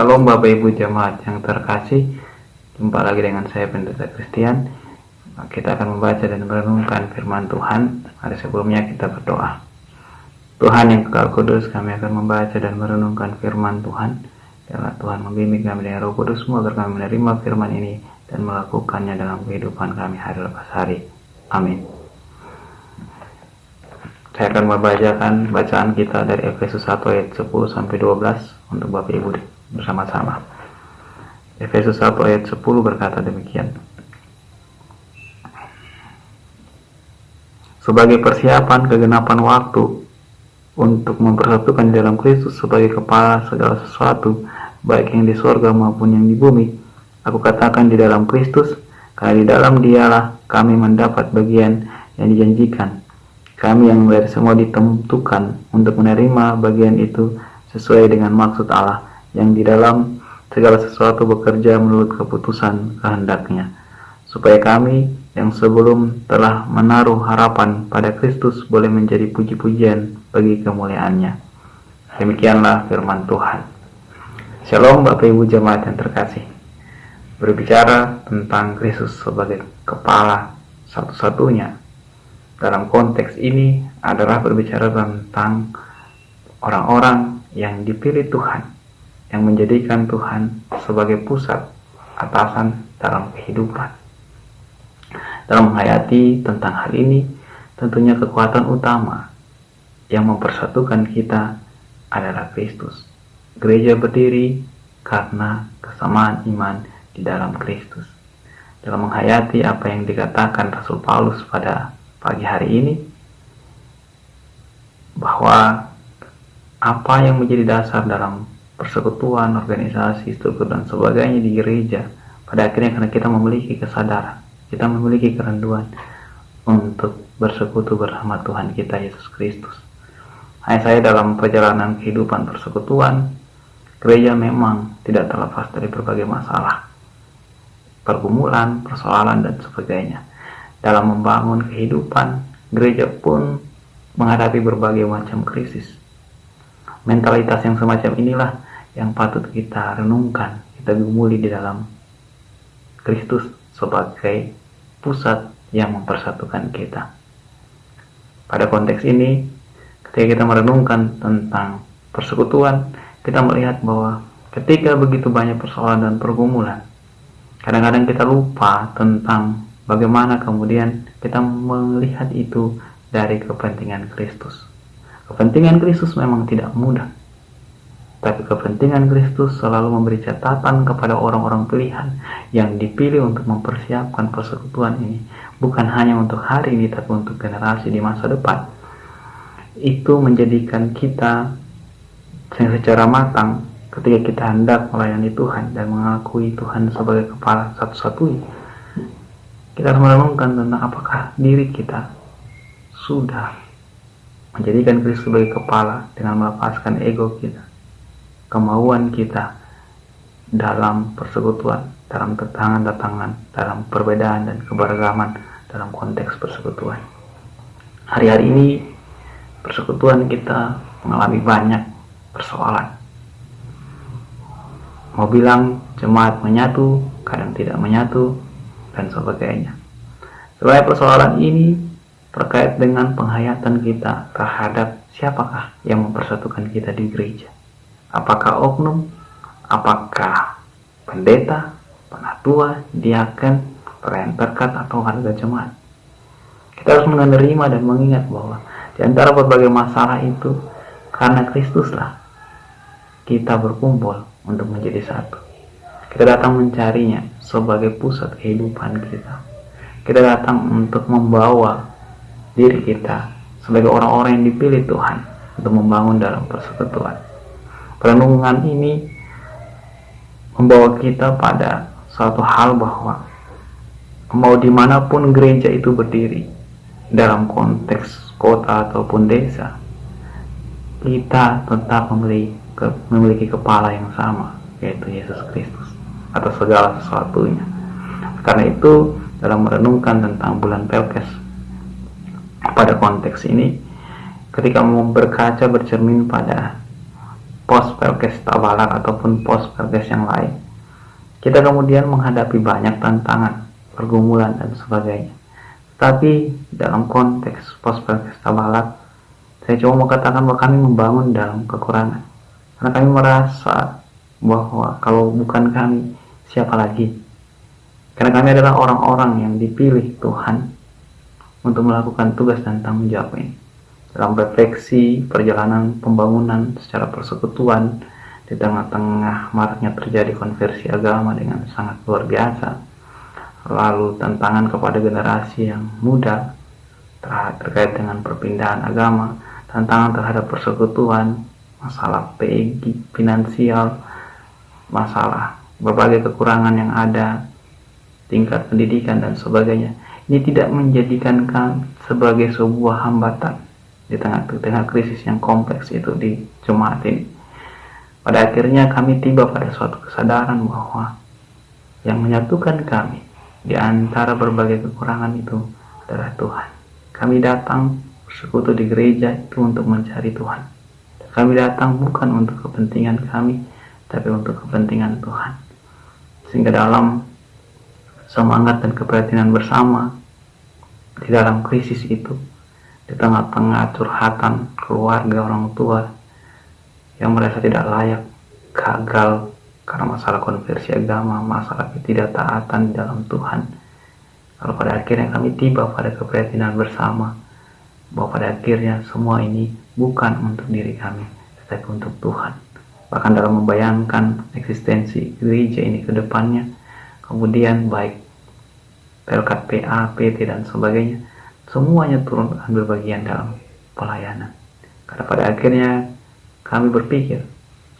Shalom Bapak Ibu Jemaat yang terkasih, jumpa lagi dengan saya Pendeta Christian. Kita akan membaca dan merenungkan firman Tuhan. Hari sebelumnya kita berdoa. Tuhan yang kekal kudus, kami akan membaca dan merenungkan firman Tuhan. Biarlah Tuhan membimbing kami dengan Roh Kudus-Mu agar kami menerima firman ini dan melakukannya dalam kehidupan kami hari lepas hari. Amin. Saya akan membacakan bacaan kita dari Efesus 1 ayat 10 sampai 12 untuk Bapak Ibu bersama-sama. Efesus 1 ayat 10 berkata demikian. Sebagai persiapan kegenapan waktu untuk mempersatukan di dalam Kristus sebagai kepala segala sesuatu, baik yang di sorga maupun yang di bumi, aku katakan di dalam Kristus, karena di dalam Dialah kami mendapat bagian yang dijanjikan. Kami yang dari semua ditentukan untuk menerima bagian itu sesuai dengan maksud Allah, yang di dalam segala sesuatu bekerja menurut keputusan kehendaknya, supaya kami yang sebelum telah menaruh harapan pada Kristus boleh menjadi puji-pujian bagi kemuliaannya. Demikianlah firman Tuhan. Shalom Bapak Ibu Jemaat yang terkasih. Berbicara tentang Kristus sebagai kepala satu-satunya dalam konteks ini adalah berbicara tentang orang-orang yang dipilih Tuhan, yang menjadikan Tuhan sebagai pusat atasan dalam kehidupan. Dalam menghayati tentang hal ini, tentunya kekuatan utama yang mempersatukan kita adalah Kristus. Gereja berdiri karena kesamaan iman di dalam Kristus. Dalam menghayati apa yang dikatakan Rasul Paulus pada pagi hari ini, bahwa apa yang menjadi dasar dalam persekutuan, organisasi, struktur dan sebagainya di gereja, pada akhirnya karena kita memiliki kesadaran, kita memiliki kerinduan untuk bersekutu bersama Tuhan kita Yesus Kristus. Hanya saya dalam perjalanan kehidupan persekutuan, gereja memang tidak terlepas dari berbagai masalah, pergumulan, persoalan dan sebagainya. Dalam membangun kehidupan, gereja pun menghadapi berbagai macam krisis. Mentalitas yang semacam inilah yang patut kita renungkan, kita gumuli di dalam Kristus sebagai pusat yang mempersatukan kita. Pada konteks ini, ketika kita merenungkan tentang persekutuan, kita melihat bahwa ketika begitu banyak persoalan dan pergumulan, kadang-kadang kita lupa tentang bagaimana kemudian kita melihat itu dari kepentingan Kristus. Kepentingan Kristus memang tidak mudah, tapi kepentingan Kristus selalu memberi catatan kepada orang-orang pilihan yang dipilih untuk mempersiapkan persekutuan ini, bukan hanya untuk hari ini, tapi untuk generasi di masa depan. Itu menjadikan kita secara matang ketika kita hendak melayani Tuhan dan mengakui Tuhan sebagai kepala satu-satunya. Kita harus merenungkan tentang apakah diri kita sudah menjadikan Kristus sebagai kepala dengan melepaskan ego kita, kemauan kita dalam persekutuan, dalam tantangan-tantangan, dalam perbedaan dan keberagaman dalam konteks persekutuan. Hari-hari ini persekutuan kita mengalami banyak persoalan. Mau bilang jemaat menyatu, kadang tidak menyatu, dan sebagainya. Sebenarnya persoalan ini terkait dengan penghayatan kita terhadap siapakah yang mempersatukan kita di gereja. Apakah oknum, apakah pendeta, penatua, diaken, pelayan berkat, atau warga jemaat. Kita harus menerima dan mengingat bahwa di antara berbagai masalah itu, karena Kristuslah kita berkumpul untuk menjadi satu. Kita datang mencarinya sebagai pusat kehidupan kita. Kita datang untuk membawa diri kita sebagai orang-orang yang dipilih Tuhan untuk membangun dalam persekutuan. Perenungan ini membawa kita pada suatu hal bahwa mau dimanapun gereja itu berdiri, dalam konteks kota ataupun desa, kita tetap memiliki kepala yang sama, yaitu Yesus Kristus atas segala sesuatunya. Karena itu, dalam merenungkan tentang bulan Pelkes pada konteks ini, ketika mau berkaca bercermin pada pos Pelkes Tabalak ataupun pos Pelkes yang lain. Kita kemudian menghadapi banyak tantangan, pergumulan dan sebagainya. Tapi dalam konteks pos Pelkes Tabalak, saya cuma mau katakan bahwa kami membangun dalam kekurangan. Karena kami merasa bahwa kalau bukan kami, siapa lagi? Karena kami adalah orang-orang yang dipilih Tuhan untuk melakukan tugas dan tanggung jawab ini. Dalam refleksi perjalanan pembangunan secara persekutuan, di tengah-tengah maraknya terjadi konversi agama dengan sangat luar biasa, lalu tantangan kepada generasi yang muda terkait dengan perpindahan agama, tantangan terhadap persekutuan, masalah PEG, finansial, masalah berbagai kekurangan yang ada, tingkat pendidikan dan sebagainya. Ini tidak menjadikan kami sebagai sebuah hambatan di tengah krisis yang kompleks itu di jemaat ini. Pada akhirnya kami tiba pada suatu kesadaran bahwa yang menyatukan kami di antara berbagai kekurangan itu adalah Tuhan. Kami datang bersekutu di gereja itu untuk mencari Tuhan. Kami datang bukan untuk kepentingan kami, tapi untuk kepentingan Tuhan. Sehingga dalam semangat dan keprihatinan bersama di dalam krisis itu, di tengah-tengah curhatan keluarga orang tua yang merasa tidak layak, gagal karena masalah konversi agama, masalah ketidaktaatan di dalam Tuhan, lalu pada akhirnya kami tiba pada keprihatinan bersama bahwa pada akhirnya semua ini bukan untuk diri kami, tetapi untuk Tuhan. Bahkan dalam membayangkan eksistensi gereja ini ke depannya, kemudian baik Pelkat PA, PT dan sebagainya, semuanya turun ambil bagian dalam pelayanan. Karena pada akhirnya kami berpikir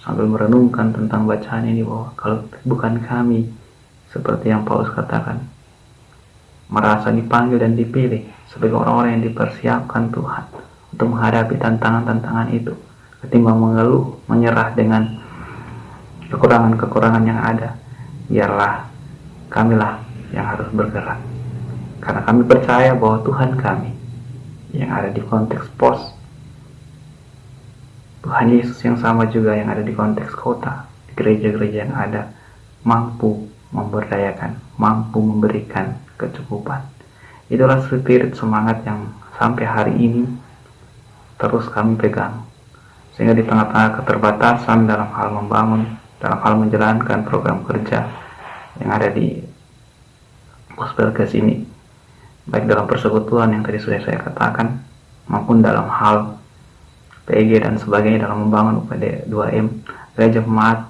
sambil merenungkan tentang bacaan ini bahwa kalau bukan kami, seperti yang Paulus katakan, merasa dipanggil dan dipilih sebagai orang-orang yang dipersiapkan Tuhan untuk menghadapi tantangan-tantangan itu, ketimbang mengeluh, menyerah dengan kekurangan-kekurangan yang ada, biarlah kamilah yang harus bergerak. Karena kami percaya bahwa Tuhan kami yang ada di konteks pos, Tuhan Yesus yang sama juga yang ada di konteks kota, di gereja-gereja yang ada, mampu memberdayakan, mampu memberikan kecukupan. Itulah spirit semangat yang sampai hari ini terus kami pegang. Sehingga di tengah-tengah keterbatasan dalam hal membangun, dalam hal menjalankan program kerja yang ada di pos Pelkes ini, baik dalam persekutuan yang tadi sudah saya katakan, maupun dalam hal PEG dan sebagainya, dalam membangun UPD 2M, gereja jemaat,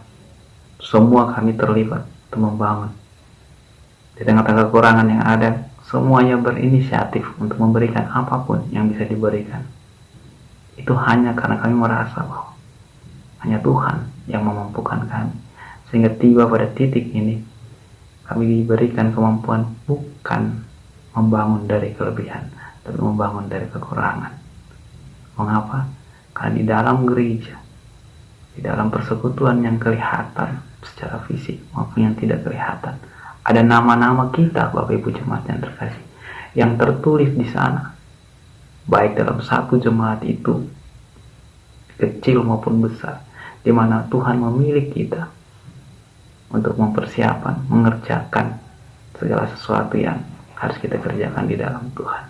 semua kami terlibat untuk membangun. Di tengah-tengah kekurangan yang ada, semuanya berinisiatif untuk memberikan apapun yang bisa diberikan. Itu hanya karena kami merasa bahwa hanya Tuhan yang memampukan kami. Sehingga tiba pada titik ini, kami diberikan kemampuan bukan membangun dari kelebihan, tapi membangun dari kekurangan. Mengapa? Karena di dalam gereja, di dalam persekutuan yang kelihatan secara fisik maupun yang tidak kelihatan, ada nama-nama kita, Bapak Ibu jemaat yang terkasih, yang tertulis di sana, baik dalam satu jemaat itu, kecil maupun besar, di mana Tuhan memilih kita untuk mempersiapkan, mengerjakan segala sesuatu yang harus kita kerjakan di dalam Tuhan.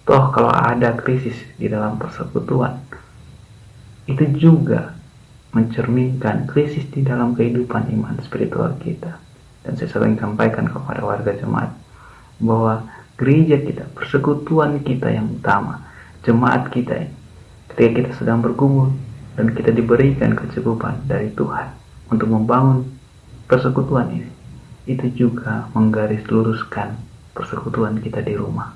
Toh kalau ada krisis di dalam persekutuan, itu juga mencerminkan krisis di dalam kehidupan iman spiritual kita. Dan saya sering sampaikan kepada warga jemaat bahwa gereja kita, persekutuan kita yang utama, jemaat kita ini, ketika kita sedang bergumul dan kita diberikan kecukupan dari Tuhan untuk membangun persekutuan ini, itu juga menggaris luruskan persekutuan kita di rumah.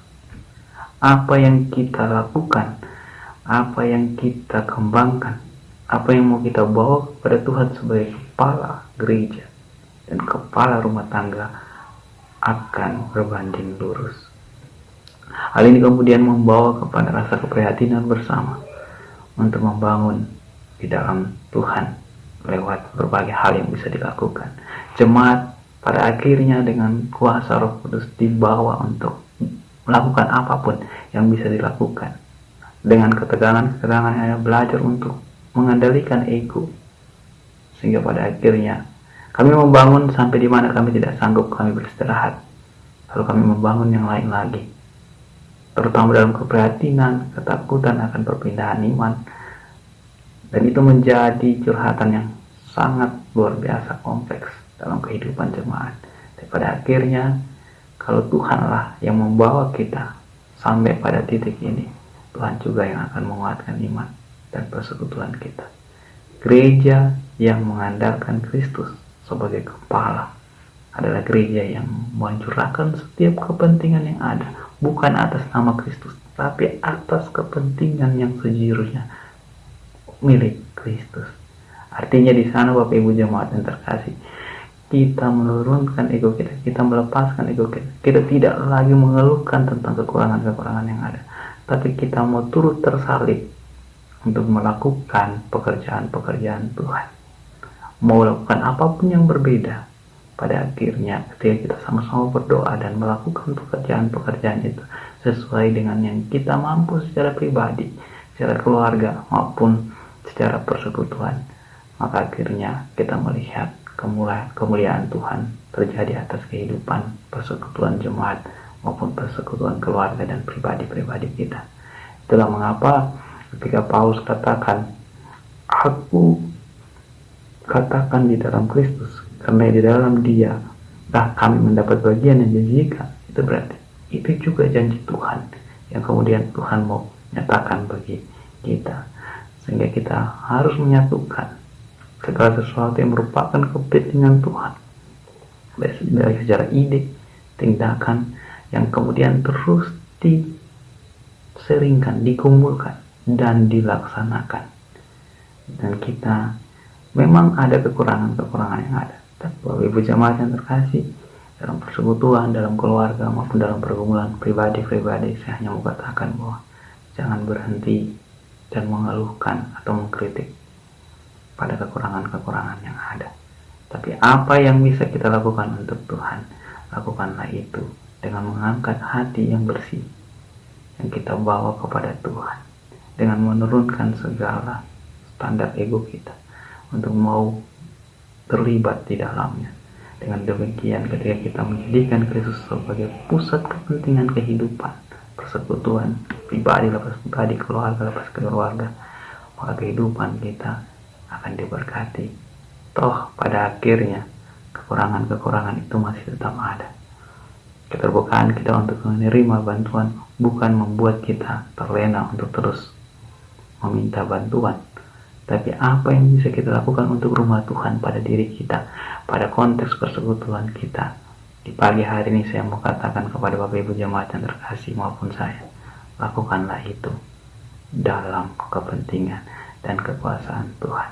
Apa yang kita lakukan, apa yang kita kembangkan, apa yang mau kita bawa kepada Tuhan sebagai kepala gereja dan kepala rumah tangga akan berbanding lurus. Hal ini kemudian membawa kepada rasa keprihatinan bersama untuk membangun di dalam Tuhan lewat berbagai hal yang bisa dilakukan. Jemaat pada akhirnya dengan kuasa Roh Kudus dibawa untuk melakukan apapun yang bisa dilakukan. Dengan ketegangan-ketegangan, belajar untuk mengendalikan ego, sehingga pada akhirnya kami membangun sampai di mana kami tidak sanggup, kami beristirahat. Lalu kami membangun yang lain lagi, terutama dalam keprihatinan, ketakutan akan perpindahan iman. Dan itu menjadi curhatan yang sangat luar biasa kompleks dalam kehidupan jemaat. Dan pada akhirnya, kalau Tuhanlah yang membawa kita sampai pada titik ini, Tuhan juga yang akan menguatkan iman dan persekutuan kita. Gereja yang mengandalkan Kristus sebagai kepala adalah gereja yang mencurahkan setiap kepentingan yang ada, bukan atas nama Kristus, tapi atas kepentingan yang sejujurnya milik Kristus. Artinya di sana Bapak Ibu jemaat yang terkasih, kita menurunkan ego kita, kita melepaskan ego kita. Kita tidak lagi mengeluhkan tentang kekurangan-kekurangan yang ada, tapi kita mau turut tersalib untuk melakukan pekerjaan-pekerjaan Tuhan. Mau lakukan apapun yang berbeda, pada akhirnya ketika kita sama-sama berdoa dan melakukan pekerjaan-pekerjaan itu sesuai dengan yang kita mampu secara pribadi, secara keluarga maupun secara persekutuan, maka akhirnya kita melihat kemuliaan Tuhan terjadi atas kehidupan persekutuan jemaat maupun persekutuan keluarga dan pribadi-pribadi kita. Itulah mengapa ketika Paulus katakan, aku katakan di dalam Kristus, karena di dalam Dia kami mendapat bagian yang dijanjikan. Itu berarti itu juga janji Tuhan yang kemudian Tuhan mau nyatakan bagi kita, sehingga kita harus menyatukan segala sesuatu yang merupakan kepentingan Tuhan, baik secara ide, tindakan, yang kemudian terus diseringkan, dikumpulkan, dan dilaksanakan. Dan kita memang ada kekurangan-kekurangan yang ada, tapi Bapak Ibu jemaat yang terkasih, dalam persekutuan, dalam keluarga maupun dalam pergumulan pribadi-pribadi, saya hanya mau katakan bahwa jangan berhenti dan mengeluhkan atau mengkritik pada kekurangan-kekurangan yang ada. Tapi apa yang bisa kita lakukan untuk Tuhan, lakukanlah itu dengan mengangkat hati yang bersih yang kita bawa kepada Tuhan, dengan menurunkan segala standar ego kita untuk mau terlibat di dalamnya. Dengan demikian, ketika kita menjadikan Kristus sebagai pusat kepentingan kehidupan, persekutuan pribadi lepas pribadi, keluarga lepas keluarga, maka kehidupan kita akan diberkati. Toh pada akhirnya kekurangan-kekurangan itu masih tetap ada. Keterbukaan kita untuk menerima bantuan bukan membuat kita terlena untuk terus meminta bantuan, tapi apa yang bisa kita lakukan untuk rumah Tuhan pada diri kita, pada konteks persekutuan kita. Di pagi hari ini saya mau katakan kepada Bapak Ibu jemaat yang terkasih maupun saya, lakukanlah itu dalam kepentingan dan kekuasaan Tuhan.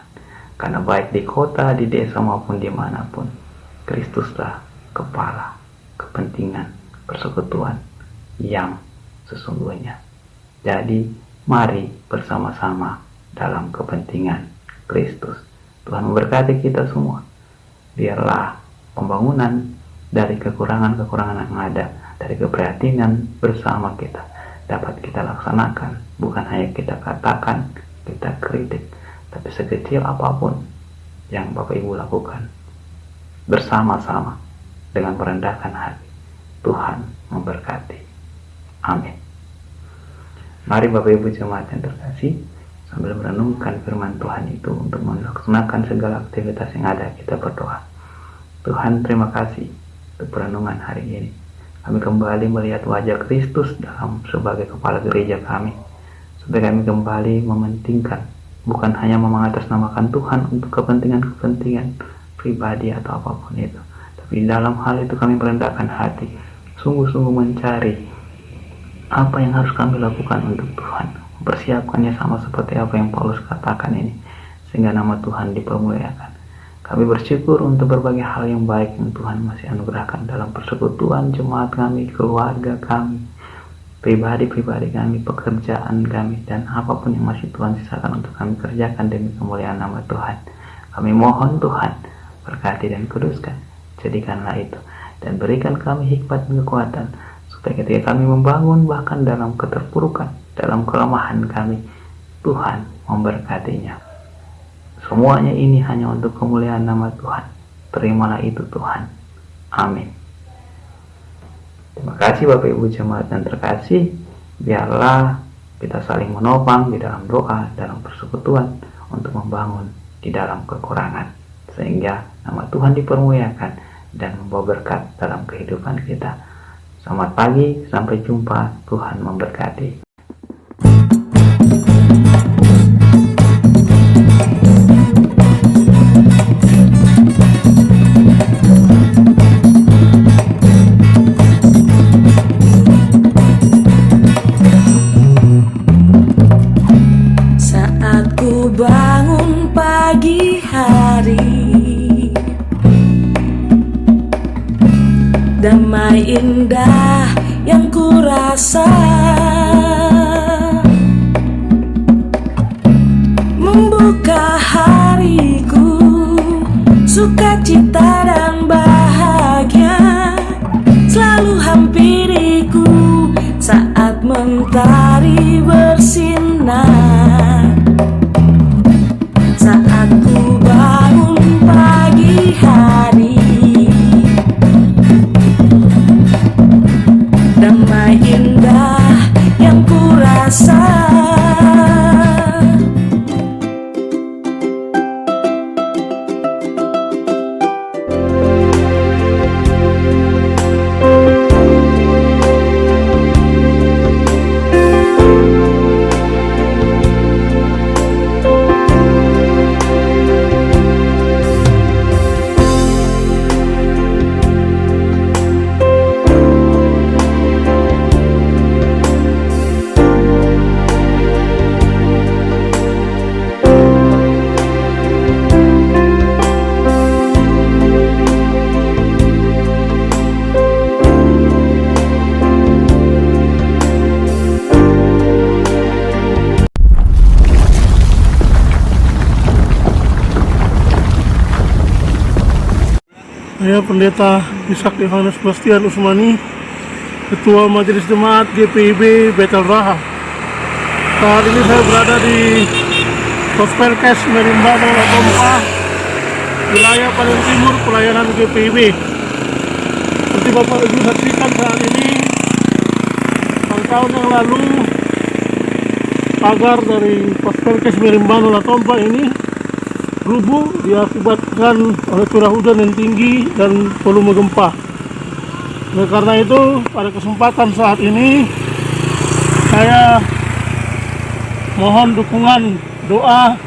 Karena baik di kota, di desa maupun dimanapun, Kristuslah kepala kepentingan persekutuan yang sesungguhnya. Jadi mari bersama-sama dalam kepentingan Kristus. Tuhan memberkati kita semua. Biarlah pembangunan dari kekurangan-kekurangan yang ada, dari keprihatinan bersama kita, dapat kita laksanakan. Bukan hanya kita katakan, kita kritik, tapi sekecil apapun yang Bapak Ibu lakukan bersama-sama dengan merendahkan hati, Tuhan memberkati. Amin. Mari Bapak Ibu jemaat yang terkasih, sambil merenungkan firman Tuhan itu untuk melaksanakan segala aktivitas yang ada, kita berdoa. Tuhan, terima kasih untuk perenungan hari ini. Kami kembali melihat wajah Kristus dalam sebagai kepala gereja kami, supaya kami kembali mementingkan, bukan hanya mengatasnamakan Tuhan untuk kepentingan-kepentingan pribadi atau apapun itu, tapi di dalam hal itu kami merendahkan hati, sungguh-sungguh mencari apa yang harus kami lakukan untuk Tuhan, persiapkannya sama seperti apa yang Paulus katakan ini, sehingga nama Tuhan dipermuliakan. Kami bersyukur untuk berbagai hal yang baik yang Tuhan masih anugerahkan dalam persekutuan jemaat kami, keluarga kami, pribadi-pribadi kami, pekerjaan kami, dan apapun yang masih Tuhan sisakan untuk kami kerjakan demi kemuliaan nama Tuhan. Kami mohon Tuhan, berkati dan kuduskan, jadikanlah itu, dan berikan kami hikmat dan kekuatan, supaya ketika kami membangun bahkan dalam keterpurukan, dalam kelemahan kami, Tuhan memberkatinya. Semuanya ini hanya untuk kemuliaan nama Tuhan. Terimalah itu Tuhan. Amin. Terima kasih Bapak Ibu jemaat yang terkasih. Biarlah kita saling menopang di dalam doa, dalam persekutuan untuk membangun di dalam kekurangan, sehingga nama Tuhan dipermuliakan dan membawa berkat dalam kehidupan kita. Selamat pagi, sampai jumpa. Tuhan memberkati. Saat ku bangun pagi hari, damai indah yang ku rasa, membuka hariku, sukacita dan bahagia selalu hampiriku saat mentari bersinar. Saat ku bangun pagi hari, damai indah yang ku rasa. Saya Pendeta Ishak Yohanes Bastian Usmani, Ketua Majelis Jemaat GPIB Betel Raha. Saat ini saya berada di Pospelkes Merimbano Latompa, wilayah paling timur pelayanan GPIB. Seperti Bapak Ibu saksikan saat ini, tahun yang lalu pagar dari Pospelkes Merimbano Latompa ini rubuh diakibatkan oleh curah hujan yang tinggi dan volume gempa. Oleh karena itu, pada kesempatan saat ini saya mohon dukungan doa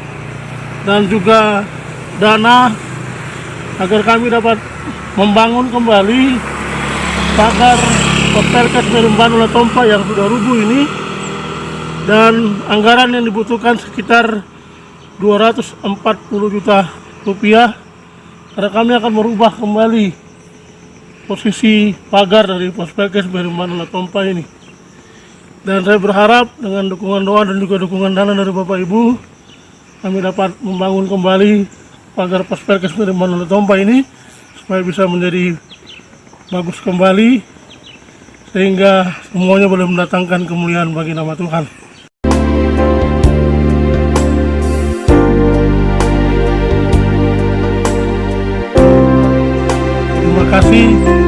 dan juga dana agar kami dapat membangun kembali pagar Pospelkes Merimbano Latompa yang sudah rubuh ini, dan anggaran yang dibutuhkan sekitar 240 juta rupiah, karena kami akan merubah kembali posisi pagar dari Pospelkes Merimbano Latompa ini. Dan saya berharap dengan dukungan doa dan juga dukungan dana dari Bapak Ibu, kami dapat membangun kembali pagar Pospelkes Merimbano Latompa ini supaya bisa menjadi bagus kembali, sehingga semuanya boleh mendatangkan kemuliaan bagi nama Tuhan. Terima kasih.